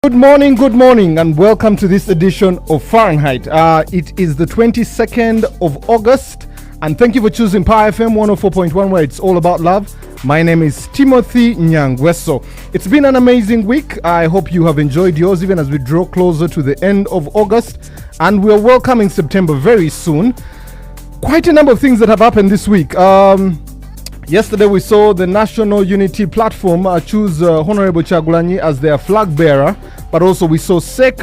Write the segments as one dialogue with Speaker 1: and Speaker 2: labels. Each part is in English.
Speaker 1: Good morning, and welcome to this edition of Fahrenheit. It is the 22nd of August, and thank you for choosing Pi FM 104.1, where it's all about love. My name is Timothy Nyangweso. It's been an amazing week. I hope you have enjoyed yours, even as we draw closer to the end of August, and we're welcoming September very soon. Quite a number of things that have happened this week. Yesterday we saw the National Unity Platform choose Honorable Chagulanyi as their flag bearer, but also we saw SEC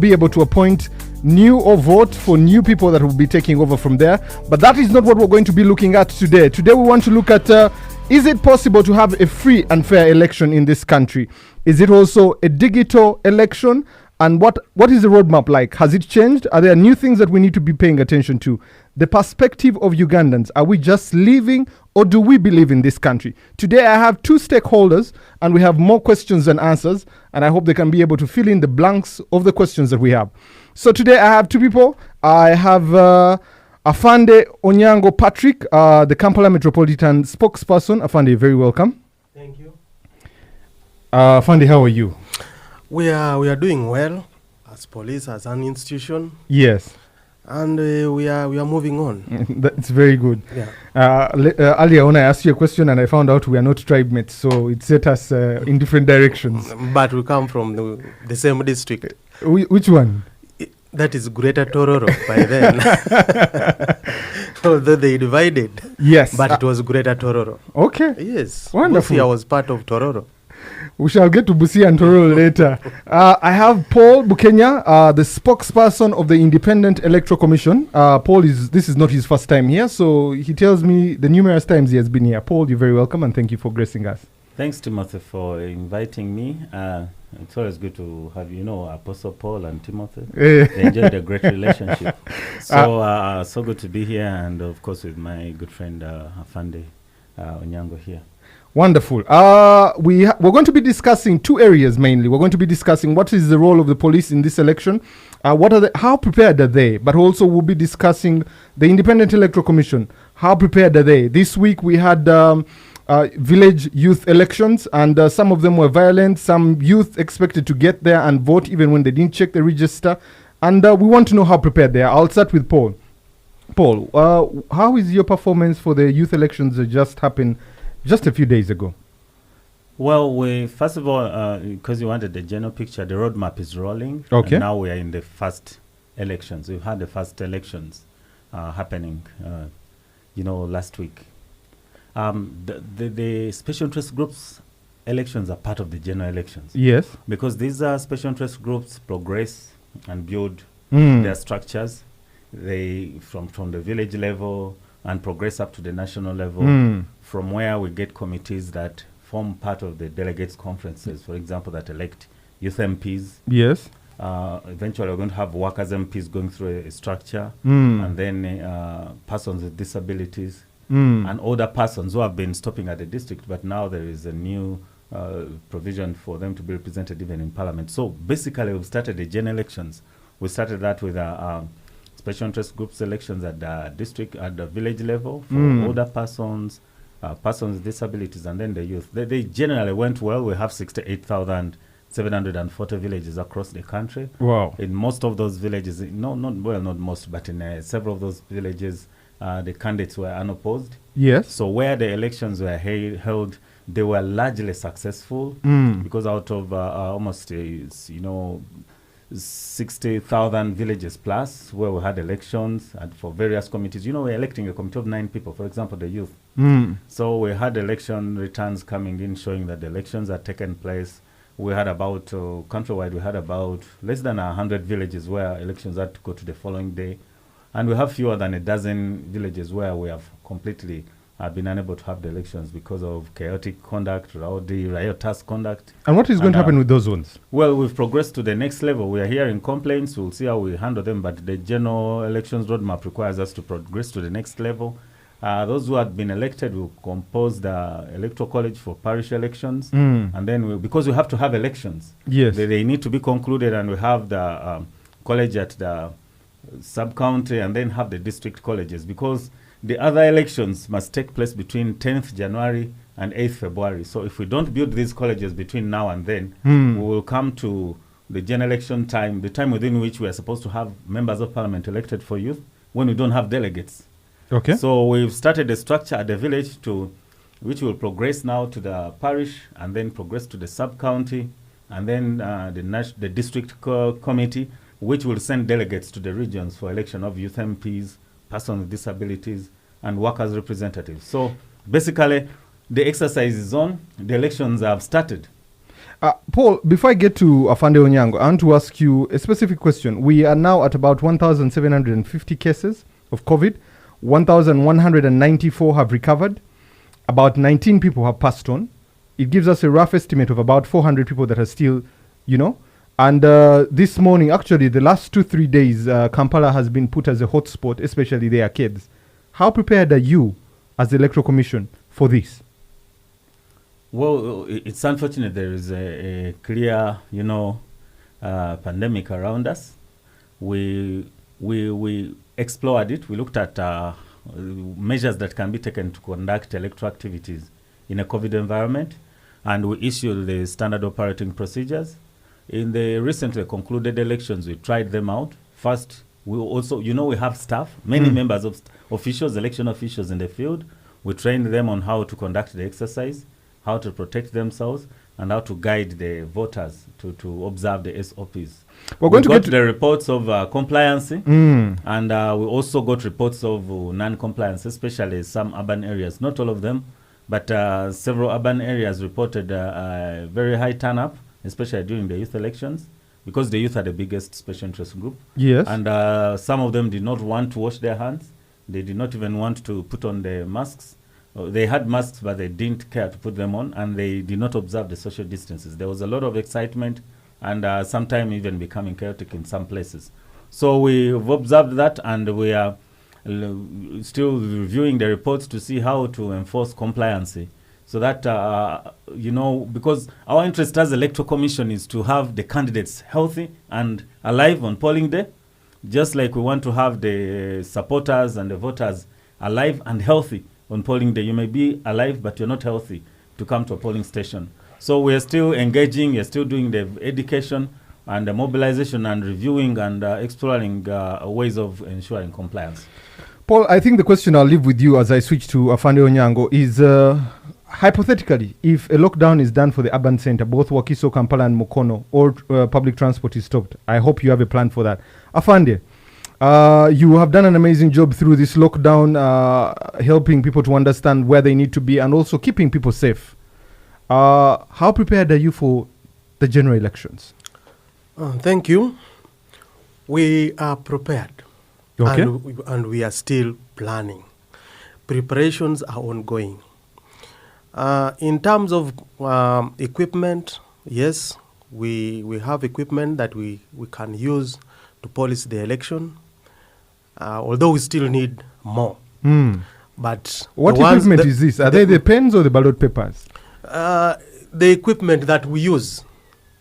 Speaker 1: be able to appoint new or vote for new people that will be taking over from there. But that is not what we're going to be looking at today. Today we want to look at is it possible to have a free and fair election in this country? Is it also a digital election? And what is the roadmap like? Has it changed? Are there new things that we need to be paying attention to? The perspective of Ugandans. Are we just living, or do we believe in this country? Today I have two stakeholders, and we have more questions than answers, and I hope they can be able to fill in the blanks of the questions that we have. So today I have two people. I have Afande Onyango Patrick, the Kampala Metropolitan spokesperson. Afande, you're very welcome.
Speaker 2: Thank you.
Speaker 1: Afande, how are you?
Speaker 2: We are doing well as police, as an institution.
Speaker 1: Yes.
Speaker 2: And we are moving on.
Speaker 1: That's very good.
Speaker 2: Yeah.
Speaker 1: Earlier on, I asked you a question and I found out we are not tribe mates, so it set us in different directions.
Speaker 2: But we come from the same district.
Speaker 1: Which one?
Speaker 2: That is Greater Tororo by then. Although they divided.
Speaker 1: Yes.
Speaker 2: But it was Greater Tororo.
Speaker 1: Okay.
Speaker 2: Yes.
Speaker 1: Wonderful.
Speaker 2: Busia was part of Tororo.
Speaker 1: We shall get to Busia and Tororo later. I have Paul Bukenya, the spokesperson of the Independent Electoral Commission. Paul, this is not his first time here, so he tells me the numerous times he has been here. Paul, you're very welcome, and thank you for gracing us.
Speaker 3: Thanks, Timothy, for inviting me. It's always good to have, Apostle Paul and Timothy. They enjoyed a great relationship. So good to be here, and of course with my good friend Afande Onyango here.
Speaker 1: Wonderful. We're going to be discussing two areas mainly. We're going to be discussing what is the role of the police in this election, how prepared are they, but also we'll be discussing the Independent Electoral Commission. How prepared are they? This week we had village youth elections, and some of them were violent. Some youth expected to get there and vote even when they didn't check the register. And we want to know how prepared they are. I'll start with Paul. Paul, how is your performance for the youth elections that just happened just a few days ago?
Speaker 3: Well, first of all, because you wanted the general picture, the roadmap is rolling.
Speaker 1: Okay.
Speaker 3: And now we are in the first elections. We've had the first elections happening, last week. The special interest groups elections are part of the general elections.
Speaker 1: Yes.
Speaker 3: Because these are special interest groups progress and build their structures. They from the village level and progress up to the national level, from where we get committees that form part of the delegates' conferences, for example, that elect youth MPs.
Speaker 1: Yes.
Speaker 3: Eventually, we're going to have workers MPs going through a structure, and then persons with disabilities, and older persons who have been stopping at the district, but now there is a new provision for them to be represented even in parliament. So basically, we've started the general elections. We started that with special interest groups elections at the district, at the village level for older persons, persons with disabilities, and then the youth. They generally went well. We have 68,740 villages across the country.
Speaker 1: Wow.
Speaker 3: In most of those villages, not most, but in several of those villages, the candidates were unopposed.
Speaker 1: Yes.
Speaker 3: So where the elections were held, they were largely successful because out of almost, 60,000 villages plus where we had elections and for various committees. We're electing a committee of 9 people, for example, the youth. So we had election returns coming in showing that the elections had taken place. We had about, countrywide, we had about less than 100 villages where elections had to go to the following day. And we have fewer than a dozen villages where we have completely been unable to have the elections because of chaotic conduct, riotous conduct.
Speaker 1: And what is going to happen with those ones?
Speaker 3: Well, we've progressed to the next level. We are hearing complaints. We'll see how we handle them. But the general elections roadmap requires us to progress to the next level. Those who had been elected will compose the electoral college for parish elections. And then, because we have to have elections,
Speaker 1: yes,
Speaker 3: they need to be concluded, and we have the college at the sub-county and then have the district colleges, because the other elections must take place between 10th January and 8th February. So if we don't build these colleges between now and then, we will come to the general election time, the time within which we are supposed to have members of parliament elected for youth, when we don't have delegates.
Speaker 1: Okay.
Speaker 3: So we've started a structure at the village which will progress now to the parish and then progress to the sub-county and then the district committee, which will send delegates to the regions for election of youth MPs, persons with disabilities, and workers' representatives. So basically, the exercise is on. The elections have started.
Speaker 1: Paul, before I get to Afande Onyango, I want to ask you a specific question. We are now at about 1,750 cases of COVID. 1,194 have recovered. About 19 people have passed on. It gives us a rough estimate of about 400 people that are still, And this morning, actually, the last 2-3 days, Kampala has been put as a hotspot, especially their kids. How prepared are you as the Electoral Commission for this?
Speaker 3: Well, it's unfortunate there is a clear, pandemic around us. We explored it. We looked at measures that can be taken to conduct electoral activities in a COVID environment, and we issued the standard operating procedures. In the recently concluded elections, we tried them out. First, we also, we have staff, many members of officials, election officials in the field. We trained them on how to conduct the exercise, how to protect themselves, and how to guide the voters to observe the SOPs.
Speaker 1: We're going to
Speaker 3: got
Speaker 1: get
Speaker 3: the reports of compliance, and we also got reports of non-compliance, especially some urban areas. Not all of them, but several urban areas reported very high turn-up, especially during the youth elections, because the youth are the biggest special interest group.
Speaker 1: Yes.
Speaker 3: And some of them did not want to wash their hands. They did not even want to put on the masks. They had masks, but they didn't care to put them on, and they did not observe the social distances. There was a lot of excitement, and sometimes even becoming chaotic in some places. So we've observed that, and we are still reviewing the reports to see how to enforce compliance. So that, because our interest as Electoral Commission is to have the candidates healthy and alive on polling day, just like we want to have the supporters and the voters alive and healthy on polling day. You may be alive, but you're not healthy to come to a polling station. So we are still engaging, we are still doing the education and the mobilization and reviewing and exploring ways of ensuring compliance.
Speaker 1: Paul, I think the question I'll leave with you as I switch to Afande Onyango is, hypothetically, if a lockdown is done for the urban center, both Wakiso, Kampala and Mukono, or public transport is stopped, I hope you have a plan for that. Afande, you have done an amazing job through this lockdown, helping people to understand where they need to be and also keeping people safe. How prepared are you for the general elections?
Speaker 2: Thank you. We are prepared.
Speaker 1: Okay.
Speaker 2: And we are still planning. Preparations are ongoing. In terms of equipment, yes, we have equipment that we can use to police the election, although we still need more. But
Speaker 1: what equipment is this? Are they the pens or the ballot papers?
Speaker 2: The equipment that we use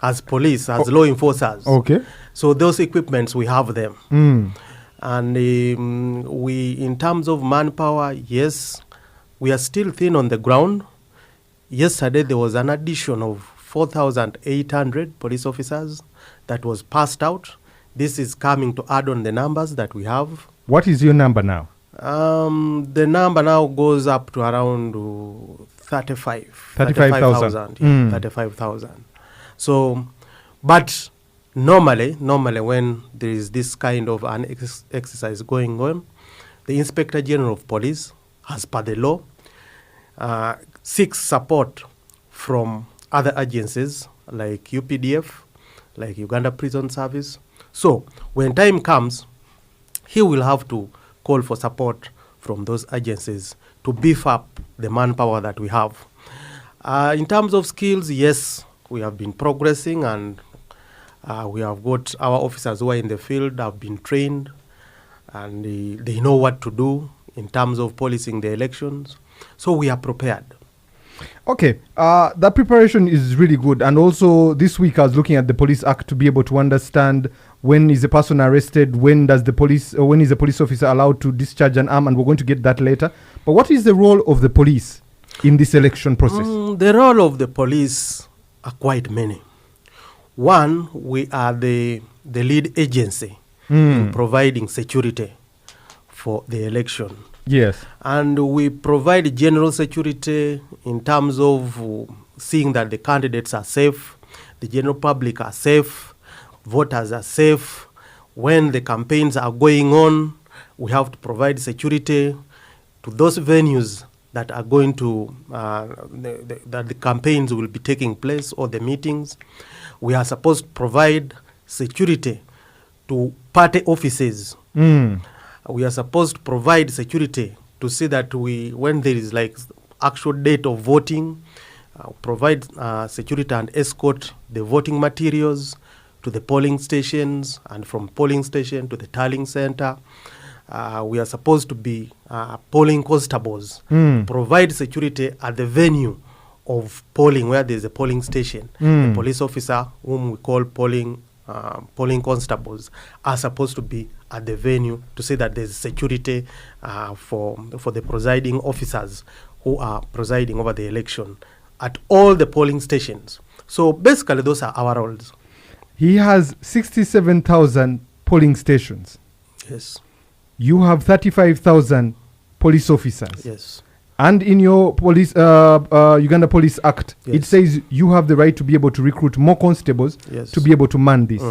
Speaker 2: as police, as law enforcers.
Speaker 1: Okay.
Speaker 2: So those equipments, we have them. And we, in terms of manpower, yes, we are still thin on the ground. Yesterday, there was an addition of 4,800 police officers that was passed out. This is coming to add on the numbers that we have.
Speaker 1: What is your number now?
Speaker 2: The number now goes up to around 35,000. 35,000. So, but normally when there is this kind of an exercise going on, the Inspector General of Police, as per the law, seeks support from other agencies like UPDF, like Uganda Prison Service. So when time comes, he will have to call for support from those agencies to beef up the manpower that we have. In terms of skills, yes, we have been progressing, and we have got our officers who are in the field have been trained, and they know what to do in terms of policing the elections. So we are prepared.
Speaker 1: Okay, that preparation is really good. And also this week I was looking at the Police Act to be able to understand when is a person arrested, when is a police officer allowed to discharge an arm, and we're going to get that later. But what is the role of the police in this election process?
Speaker 2: The role of the police are quite many. One, we are the lead agency in providing security for the election.
Speaker 1: Yes.
Speaker 2: And we provide general security in terms of seeing that the candidates are safe, the general public are safe, voters are safe. When the campaigns are going on, we have to provide security to those venues that are going to, that the campaigns will be taking place, or the meetings. We are supposed to provide security to party offices. We are supposed to provide security to see that when there is like actual date of voting, provide security and escort the voting materials to the polling stations, and from polling station to the tallying center. We are supposed to be polling constables, provide security at the venue of polling where there is a polling station. The police officer, whom we call polling constables, are supposed to be at the venue to say that there's security for the presiding officers who are presiding over the election at all the polling stations. So basically, those are our roles.
Speaker 1: He has 67,000 polling stations.
Speaker 2: Yes.
Speaker 1: You have 35,000 police officers.
Speaker 2: Yes.
Speaker 1: And in your police Uganda Police Act,
Speaker 2: Yes.
Speaker 1: it says you have the right to be able to recruit more constables
Speaker 2: Yes.
Speaker 1: to be able to man this.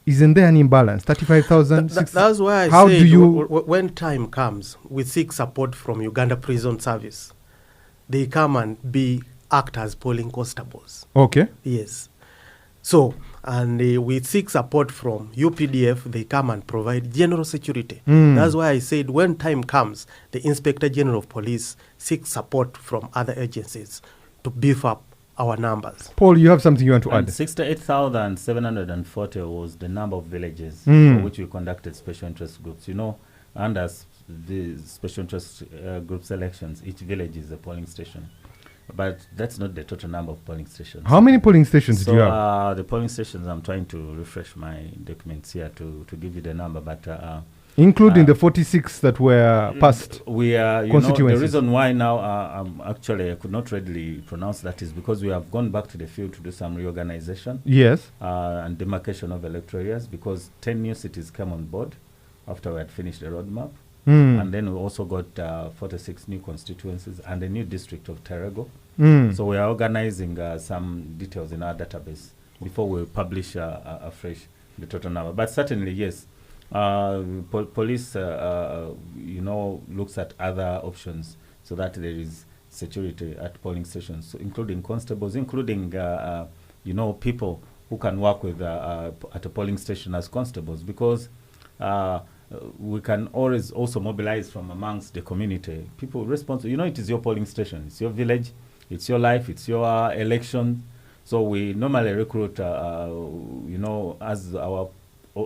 Speaker 1: Isn't there an imbalance? 35,000?
Speaker 2: That's why I
Speaker 1: How
Speaker 2: said
Speaker 1: do you
Speaker 2: when time comes, we seek support from Uganda Prison Service. They come and act as polling constables.
Speaker 1: Okay.
Speaker 2: Yes. So, and we seek support from UPDF. They come and provide general security. That's why I said when time comes, the Inspector General of Police seeks support from other agencies to beef up our numbers.
Speaker 1: Paul, you have something you want to
Speaker 3: And
Speaker 1: add?
Speaker 3: 68,740 was the number of villages for which we conducted special interest groups. You know, under the special interest groups elections, each village is a polling station. But that's not the total number of polling stations.
Speaker 1: How many polling stations do you have?
Speaker 3: The polling stations, I'm trying to refresh my documents here to give you the number, but
Speaker 1: Including the 46 that were passed.
Speaker 3: We are, you know, the reason why now actually I could not readily pronounce that is because we have gone back to the field to do some reorganization.
Speaker 1: Yes.
Speaker 3: And demarcation of electoral areas, because 10 new cities came on board after we had finished the roadmap. And then we also got 46 new constituencies and a new district of Terego. So we are organizing some details in our database before we publish afresh the total number. But certainly, yes, police, you know, looks at other options so that there is security at polling stations, so including constables, including, you know, people who can work with at a polling station as constables, because we can always also mobilize from amongst the community. People responsible, you know, it is your polling station, it's your village, it's your life, it's your election. So we normally recruit, you know, as our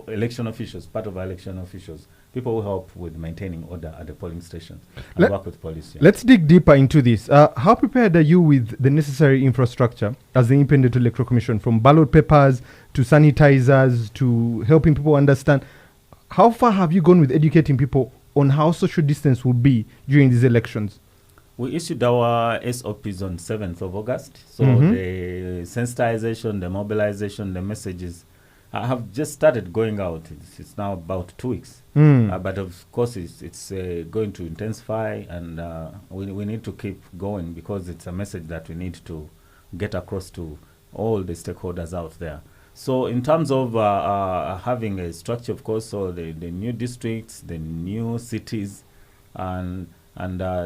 Speaker 3: election officials, part of our election officials, people who help with maintaining order at the polling station and work with police. Yeah.
Speaker 1: Let's dig deeper into this. How prepared are you with the necessary infrastructure as the Independent Electoral Commission, from ballot papers to sanitizers to helping people understand? How far have you gone with educating people on how social distance will be during these elections?
Speaker 3: We issued our SOPs on 7th of August. So the sensitization, the mobilization, the messages have just started going out. It's now about 2 weeks. But of course, it's going to intensify, and we need to keep going, because it's a message that we need to get across to all the stakeholders out there. So in terms of having a structure, of course, so the new districts, the new cities, and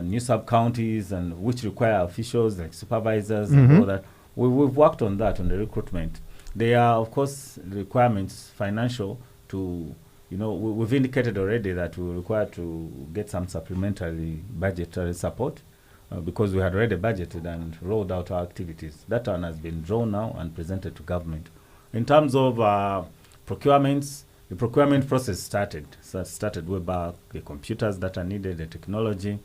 Speaker 3: new sub-counties, and which require officials like supervisors and all that, we've worked on that, on the recruitment. There are, of course, requirements, financial, to, you know, we've indicated already that we require to get some supplementary budgetary support, because we had already budgeted and rolled out our activities. That one has been drawn now and presented to government. In terms of procurements, the procurement process started. So it started way back, the computers that are needed, the technology.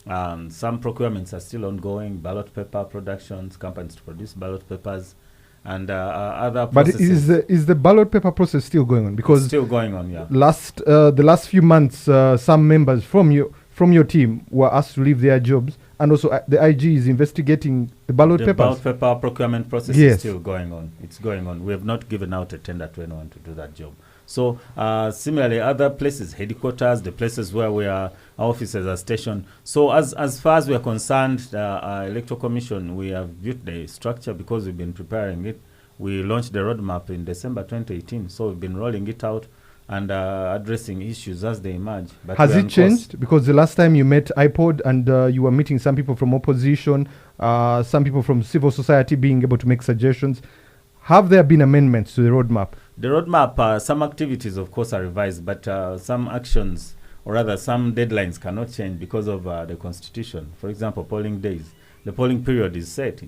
Speaker 3: Some procurements are still ongoing, ballot paper productions, companies to produce ballot papers, and other processes.
Speaker 1: But is the ballot paper process still going on? Because
Speaker 3: it's still going on, yeah.
Speaker 1: The last few months, some members from your team were asked to leave their jobs and also the IG is investigating the ballot
Speaker 3: The
Speaker 1: papers.
Speaker 3: ballot paper procurement process
Speaker 1: Yes.
Speaker 3: is still going on. It's going on. We have not given out a tender to anyone to do that job. So similarly, other places, headquarters, the places where our officers are stationed. So as far as we are concerned, Electoral Commission, we have viewed the structure because we've been preparing it. We launched the roadmap in December 2018. So we've been rolling it out and addressing issues as they emerge. But
Speaker 1: Has
Speaker 3: we are
Speaker 1: it
Speaker 3: on
Speaker 1: changed?
Speaker 3: course.
Speaker 1: Because the last time you met iPod and you were meeting some people from opposition, some people from civil society being able to make suggestions. Have there been amendments to the roadmap?
Speaker 3: The roadmap, some activities, of course, are revised, but some actions, or rather some deadlines cannot change because of the Constitution. For example, polling days. The polling period is set.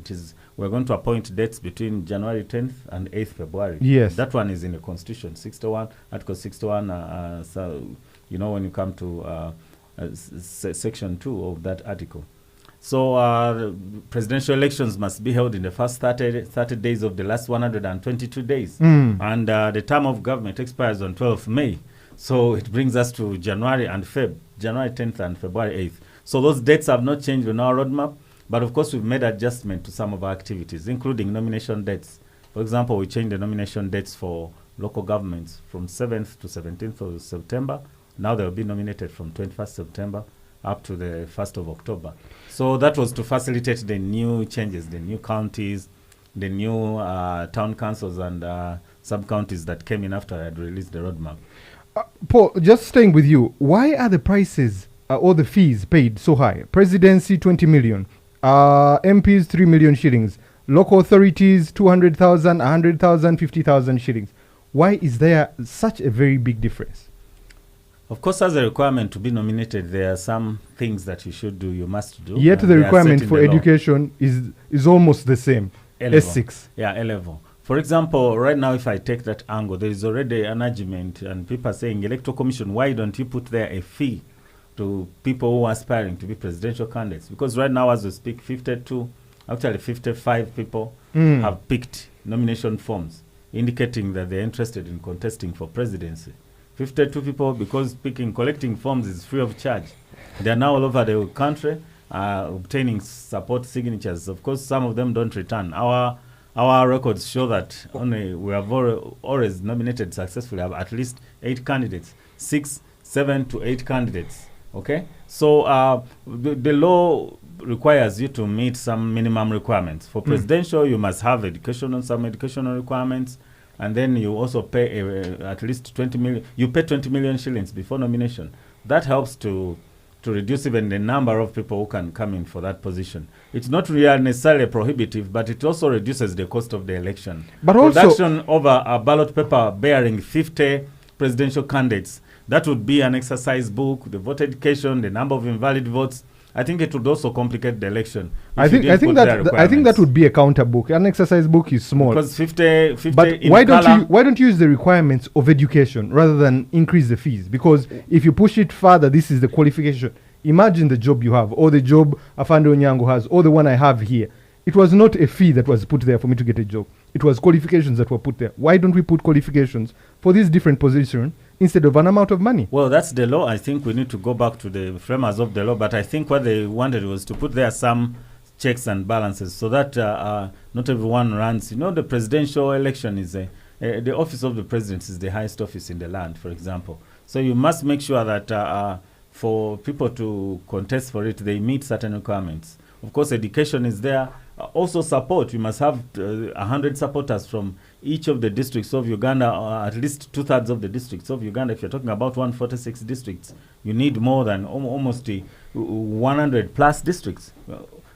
Speaker 3: We're going to appoint dates between January 10th and 8th February.
Speaker 1: Yes.
Speaker 3: That one is in the Constitution, 61, Article 61, so, when you come to Section 2 of that article. So presidential elections must be held in the first 30 days of the last 122 days. And the term of government expires on 12th May. So it brings us to January and January 10th and February 8th. So those dates have not changed on our roadmap. But of course, we've made adjustment to some of our activities, including nomination dates. For example, we changed the nomination dates for local governments from 7th to 17th of September. Now they will be nominated from 21st September up to the 1st of October. So that was to facilitate the new changes, the new counties, the new town councils and sub-counties that came in after I had released the roadmap.
Speaker 1: Paul, just staying with you, why are the prices or the fees paid so high? Presidency, 20 million. MPs, 3 million shillings. Local authorities, 200,000, 100,000, 50,000 shillings. Why is there such a very big difference?
Speaker 3: Of course, as a requirement to be nominated, there are some things that you should do, you must do.
Speaker 1: Yet the
Speaker 3: They are
Speaker 1: requirement
Speaker 3: set in
Speaker 1: for
Speaker 3: the law.
Speaker 1: education is almost the same.
Speaker 3: A-level.
Speaker 1: S6.
Speaker 3: Yeah, A-level. For example, right now, if I take that angle, there is already an argument, and people are saying, Electoral Commission, why don't you put there a fee to people who are aspiring to be presidential candidates? Because right now, as we speak, 55 people have picked nomination forms, indicating that they're interested in contesting for presidency. 52 people, because collecting forms is free of charge. They are now all over the country obtaining support signatures. Of course, some of them don't return. Our records show that only we have always nominated successfully at least 8 candidates, 7 to 8 candidates. Okay, so the law requires you to meet some minimum requirements. For presidential, you must have some educational requirements. And then you also pay at least 20 million. You pay 20 million shillings before nomination. That helps to reduce even the number of people who can come in for that position. It's not really necessarily prohibitive, but it also reduces the cost of the election.
Speaker 1: But
Speaker 3: production over a ballot paper bearing 50 presidential candidates, that would be an exercise book, the voter education, the number of invalid votes. I think it would also complicate the election.
Speaker 1: I think that would be a counter book. An exercise book is small.
Speaker 3: Because 50
Speaker 1: but why don't you use the requirements of education rather than increase the fees? Because if you push it further, this is the qualification. Imagine the job you have, or the job Afando Onyango has, or the one I have here. It was not a fee that was put there for me to get a job. It was qualifications that were put there. Why don't we put qualifications for these different positions instead of an amount of money?
Speaker 3: Well, that's the law. I think we need to go back to the framers of the law. But I think what they wanted was to put there some checks and balances so that not everyone runs. The presidential election is the office of the president is the highest office in the land, for example. So you must make sure that for people to contest for it, they meet certain requirements. Of course, education is there. Also support. You must have 100 supporters from each of the districts of Uganda, at least 2/3 of the districts of Uganda. If you're talking about 146 districts, you need more than almost 100 plus districts.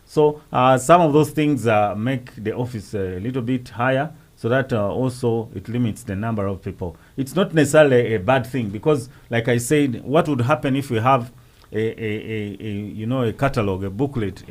Speaker 3: So some of those things make the office a little bit higher, so that also it limits the number of people. It's not necessarily a bad thing, because, like I said, what would happen if we have a catalog, a booklet,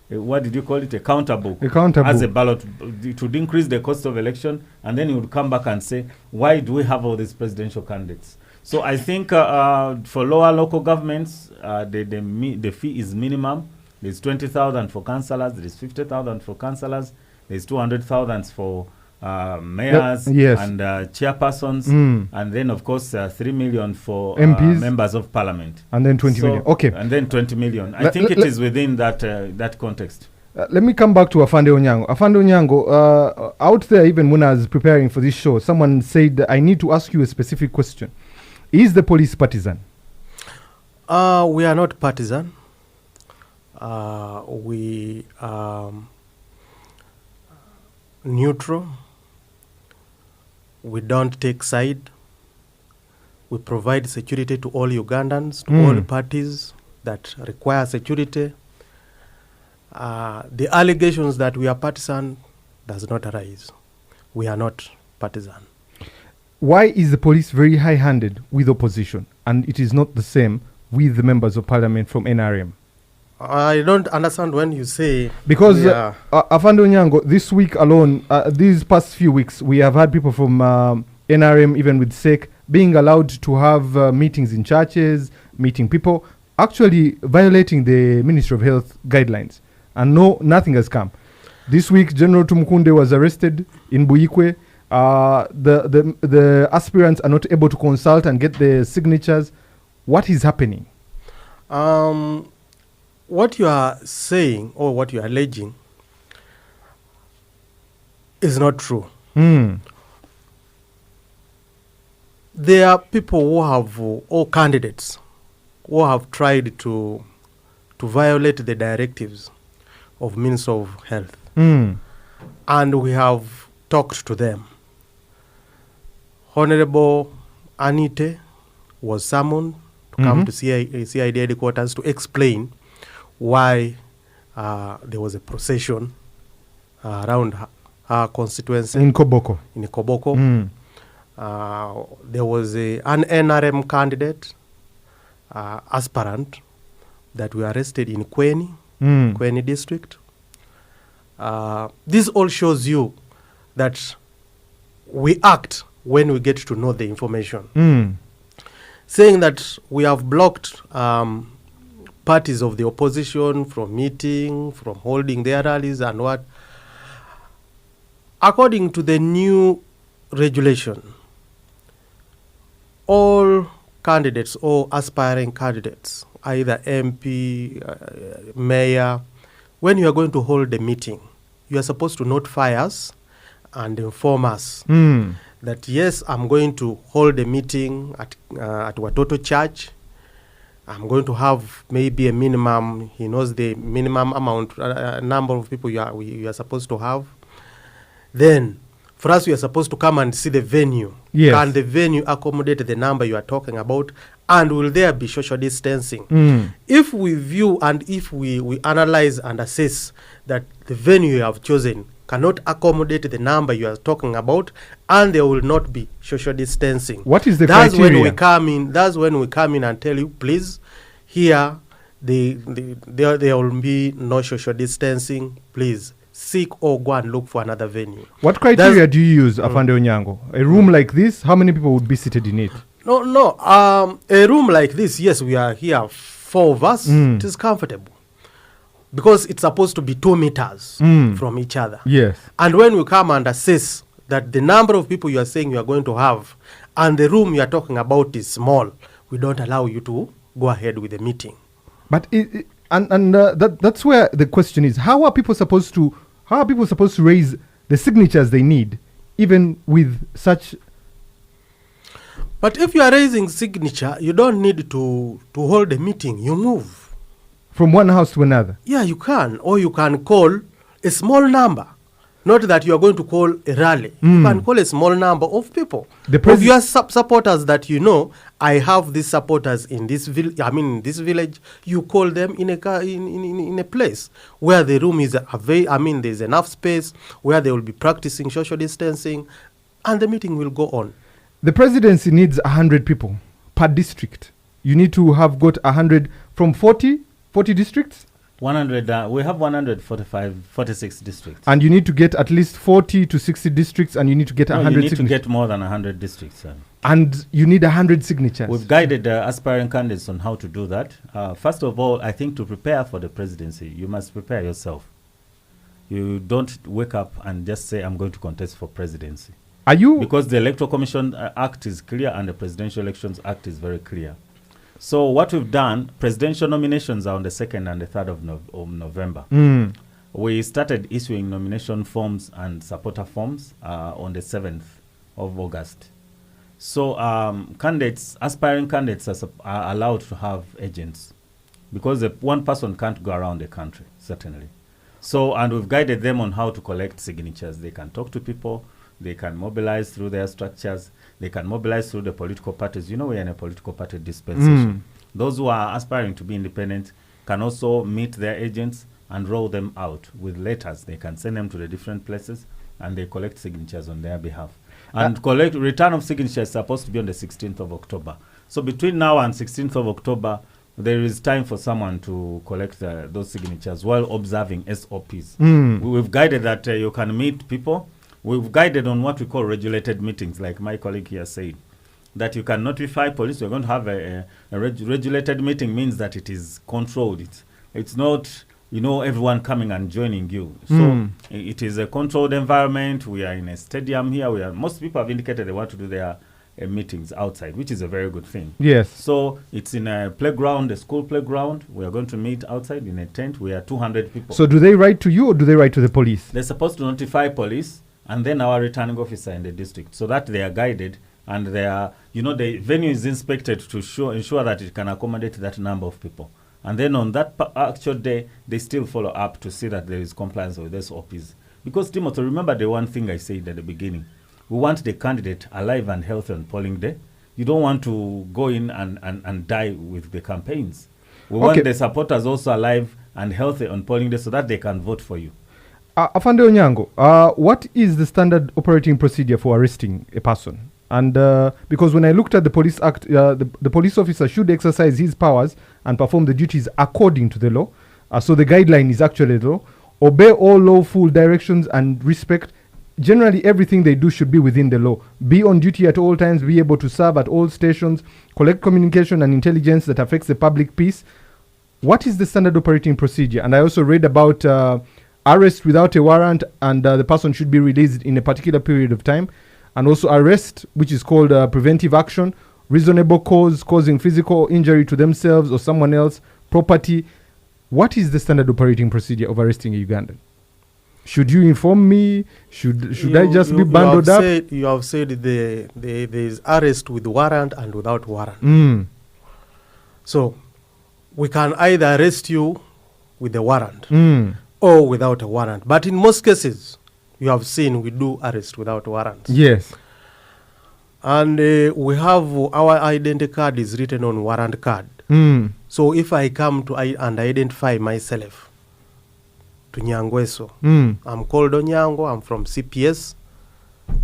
Speaker 3: what did you call it? A counter book. As a ballot. It would increase the cost of election, and then you would come back and say, why do we have all these presidential candidates? So I think for lower local governments, the fee is minimum. There's 20,000 for councillors. There's 50,000 for councillors. There's 200,000 for mayors
Speaker 1: yes.
Speaker 3: and chairpersons, and then of course 3 million for
Speaker 1: MPs.
Speaker 3: members of parliament.
Speaker 1: And then 20 million. Okay.
Speaker 3: And then 20 million. I think it is within that context.
Speaker 1: Let me come back to Afande Onyango. Afande Onyango, out there, even when I was preparing for this show, someone said, I need to ask you a specific question. Is the police partisan?
Speaker 2: We are not partisan. We are neutral. We don't take side. We provide security to all Ugandans, to all parties that require security. The allegations that we are partisan does not arise. We are not partisan.
Speaker 1: Why is the police very high-handed with opposition, and it is not the same with the members of parliament from NRM?
Speaker 2: I don't understand when you say...
Speaker 1: Because, Afande Onyango, this week alone, these past few weeks, we have had people from NRM, even with SEC, being allowed to have meetings in churches, meeting people, actually violating the Ministry of Health guidelines. And nothing has come. This week, General Tumukunde was arrested in Buikwe. The aspirants are not able to consult and get the signatures. What is happening?
Speaker 2: What you are saying or what you are alleging is not true. There are people who have, or candidates, who have tried to violate the directives of Ministry of Health. And we have talked to them. Honorable Anite was summoned to come to CID headquarters to explain why there was a procession around her constituency.
Speaker 1: In Koboko.
Speaker 2: In Koboko. There was an NRM candidate, aspirant, that were arrested in Kweni district. This all shows you that we act when we get to know the information. Saying that we have blocked parties of the opposition from meeting, from holding their rallies and what. According to the new regulation, all candidates or aspiring candidates, either MP, mayor, when you are going to hold a meeting, you are supposed to notify us and inform us that, yes, I'm going to hold a meeting at Watoto Church. I'm going to have maybe a minimum, he knows the minimum amount, number of people you are supposed to have. Then, for us, we are supposed to come and see the venue.
Speaker 1: Yes.
Speaker 2: Can the venue accommodate the number you are talking about? And will there be social distancing? If we view and if we analyze and assess that the venue you have chosen cannot accommodate the number you are talking about, and there will not be social distancing.
Speaker 1: What is the
Speaker 2: That's
Speaker 1: criteria?
Speaker 2: when we come in. That's when we come in and tell you, please, here there will be no social distancing. Please seek or go and look for another venue.
Speaker 1: What criteria do you use, Afande Onyango? A room like this, how many people would be seated in it?
Speaker 2: No. A room like this, yes, we are here, 4 of us. It is comfortable. Because it's supposed to be 2 meters from each other.
Speaker 1: Yes.
Speaker 2: And when we come and assess that the number of people you are saying you are going to have and the room you are talking about is small, we don't allow you to go ahead with the meeting.
Speaker 1: But that's where the question is: how are people supposed to raise the signatures they need, even with such?
Speaker 2: But if you are raising signature, you don't need to hold a meeting. You move
Speaker 1: from one house to another.
Speaker 2: Yeah, you can, or you can call a small number. Not that you are going to call a rally. You can call a small number of people. Of your supporters that you know, I have these supporters in this this village. You call them in a place where the room is there's enough space where they will be practicing social distancing, and the meeting will go on.
Speaker 1: The presidency needs 100 people per district. You need to have got 100 from 40 districts.
Speaker 3: 100. We have 46 districts.
Speaker 1: And you need to get at least 40 to 60 districts, and you need to get 100
Speaker 3: signatures. You need
Speaker 1: signatures.
Speaker 3: to get more than 100 districts.
Speaker 1: And you need 100 signatures.
Speaker 3: We've guided aspiring candidates on how to do that. First of all, I think to prepare for the presidency, you must prepare yourself. You don't wake up and just say, I'm going to contest for presidency.
Speaker 1: Are you?
Speaker 3: Because the Electoral Commission Act is clear and the Presidential Elections Act is very clear. So what we've done, presidential nominations are on the 2nd and the 3rd of November. We started issuing nomination forms and supporter forms on the 7th of August. So candidates, aspiring candidates are allowed to have agents because one person can't go around the country, certainly. So, and we've guided them on how to collect signatures. They can talk to people, they can mobilize through their structures, they can mobilize through the political parties. You know, we're in a political party dispensation. Those who are aspiring to be independent can also meet their agents and roll them out with letters. They can send them to the different places and they collect signatures on their behalf. And return of signatures is supposed to be on the 16th of October. So between now and 16th of October, there is time for someone to collect those signatures while observing SOPs. We've guided that you can meet people. We've guided on what we call regulated meetings, like my colleague here said, that you can notify police. We're going to have a regulated meeting means that it is controlled. It's not, you know, everyone coming and joining you. So it is a controlled environment. We are in a stadium here. Most people have indicated they want to do their meetings outside, which is a very good thing.
Speaker 1: Yes.
Speaker 3: So it's in a playground, a school playground. We are going to meet outside in a tent. We are 200 people.
Speaker 1: So do they write to you or do they write to the police?
Speaker 3: They're supposed to notify police and then our returning officer in the district so that they are guided and they are, you know, the venue is inspected to ensure that it can accommodate that number of people. And then on that actual day, they still follow up to see that there is compliance with SOPs. Because, Timothy, remember the one thing I said at the beginning. We want the candidate alive and healthy on polling day. You don't want to go in and die with the campaigns. We want the supporters also alive and healthy on polling day so that they can vote for you.
Speaker 1: Afande Onyango, what is the standard operating procedure for arresting a person? And because when I looked at the Police Act, the police officer should exercise his powers and perform the duties according to the law. So the guideline is actually the law. Obey all lawful directions and respect. Generally, everything they do should be within the law. Be on duty at all times, be able to serve at all stations, collect communication and intelligence that affects the public peace. What is the standard operating procedure? And I also read about arrest without a warrant, and the person should be released in a particular period of time. And also arrest, which is called preventive action, reasonable cause causing physical injury to themselves or someone else, property. What is the standard operating procedure of arresting a Ugandan? Should you inform me? Should I just be bundled up?
Speaker 2: You have said there is arrest with warrant and without warrant. So we can either arrest you with a warrant or without a warrant. But in most cases, you have seen we do arrest without warrants.
Speaker 1: Yes.
Speaker 2: And we have our identity card is written on warrant card. So if I come to and identify myself to Nyangweso, I'm called Onyango, I'm from CPS.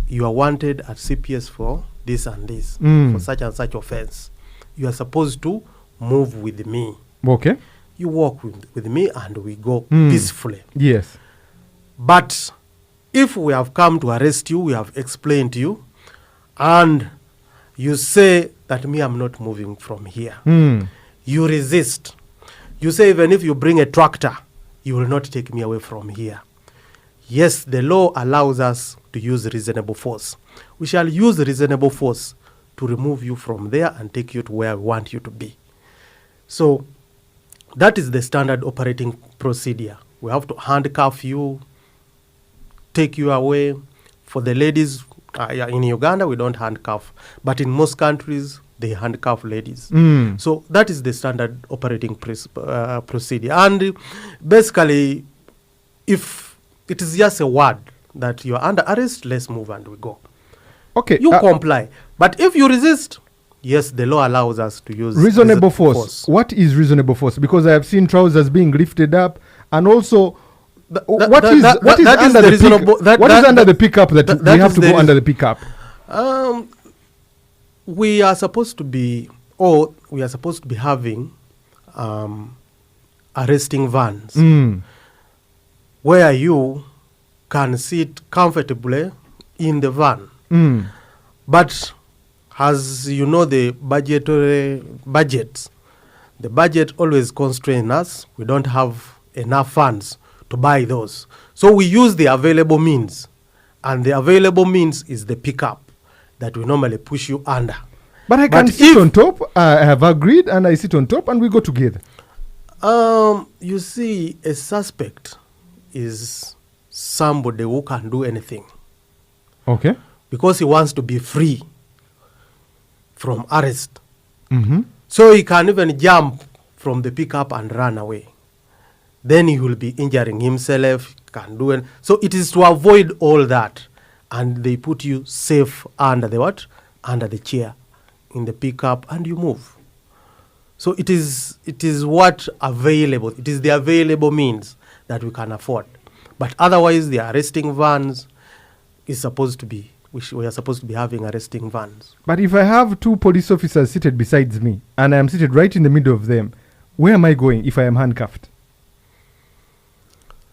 Speaker 2: You are wanted at CPS for this and this, for such and such offense. You are supposed to move with me.
Speaker 1: Okay.
Speaker 2: You walk with me and we go peacefully.
Speaker 1: Yes.
Speaker 2: But if we have come to arrest you, we have explained to you, and you say that I'm not moving from here. You resist. You say even if you bring a tractor, you will not take me away from here. Yes, the law allows us to use reasonable force. We shall use reasonable force to remove you from there and take you to where we want you to be. So that is the standard operating procedure. We have to handcuff you, take you away. For the ladies, in Uganda, we don't handcuff. But in most countries, they handcuff ladies. So that is the standard operating procedure. And basically, if it is just a word that you are under arrest, let's move and we go.
Speaker 1: Okay.
Speaker 2: You comply. But if you resist, yes, the law allows us to use
Speaker 1: reasonable force. What is reasonable force? Because I have seen trousers being lifted up, and also what is under the pickup that we have to go under the pickup?
Speaker 2: We are supposed to be having arresting vans where you can sit comfortably in the van. But as you know, the budget always constrains us. We don't have enough funds to buy those. So we use the available means, and the available means is the pickup that we normally push you under.
Speaker 1: But I can sit on top. I have agreed, and I sit on top, and we go together.
Speaker 2: You see, a suspect is somebody who can do anything.
Speaker 1: Okay.
Speaker 2: Because he wants to be free from arrest.
Speaker 1: Mm-hmm.
Speaker 2: So he can even jump from the pickup and run away. Then he will be injuring himself, can do it. So it is to avoid all that. And they put you safe under the what? Under the chair in the pickup, and you move. So it is what available. It is the available means that we can afford. But otherwise, the arresting vans is supposed to be, we are supposed to be having arresting vans.
Speaker 1: But if I have two police officers seated besides me, and I am seated right in the middle of them, where am I going if I am handcuffed?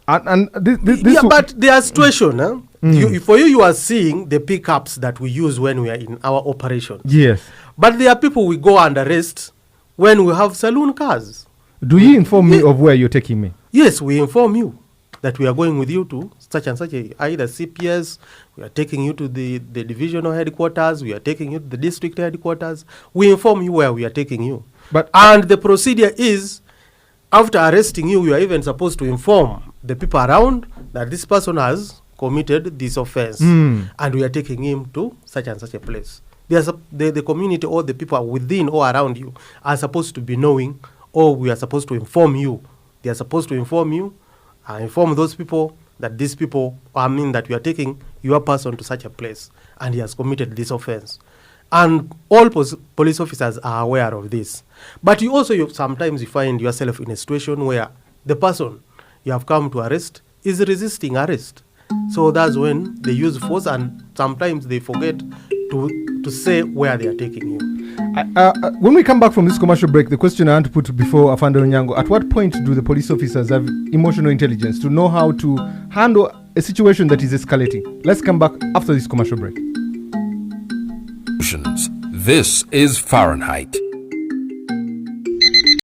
Speaker 1: This
Speaker 2: but there are situations. You are seeing the pickups that we use when we are in our operations.
Speaker 1: Yes.
Speaker 2: But there are people we go and arrest when we have saloon cars.
Speaker 1: Do you inform me of where you're taking me?
Speaker 2: Yes, we inform you that we are going with you to such and such either CPS, we are taking you to the divisional headquarters, we are taking you to the district headquarters. We inform you where we are taking you. And the procedure is, after arresting you, you are even supposed to inform the people around that this person has committed this offense, and we are taking him to such and such a place. The community or the people within or around you are supposed to be knowing, or we are supposed to inform you. They are supposed to inform you, inform those people that these people, that we are taking your person to such a place, and he has committed this offense. And all police officers are aware of this. But sometimes you find yourself in a situation where the person you have come to arrest is resisting arrest. So that's when they use force, and sometimes they forget to say where they are taking you.
Speaker 1: When we come back from this commercial break, the question I want to put before Afande Onyango, at what point do the police officers have emotional intelligence to know how to handle a situation that is escalating? Let's come back after this commercial break.
Speaker 4: This is Fahrenheit.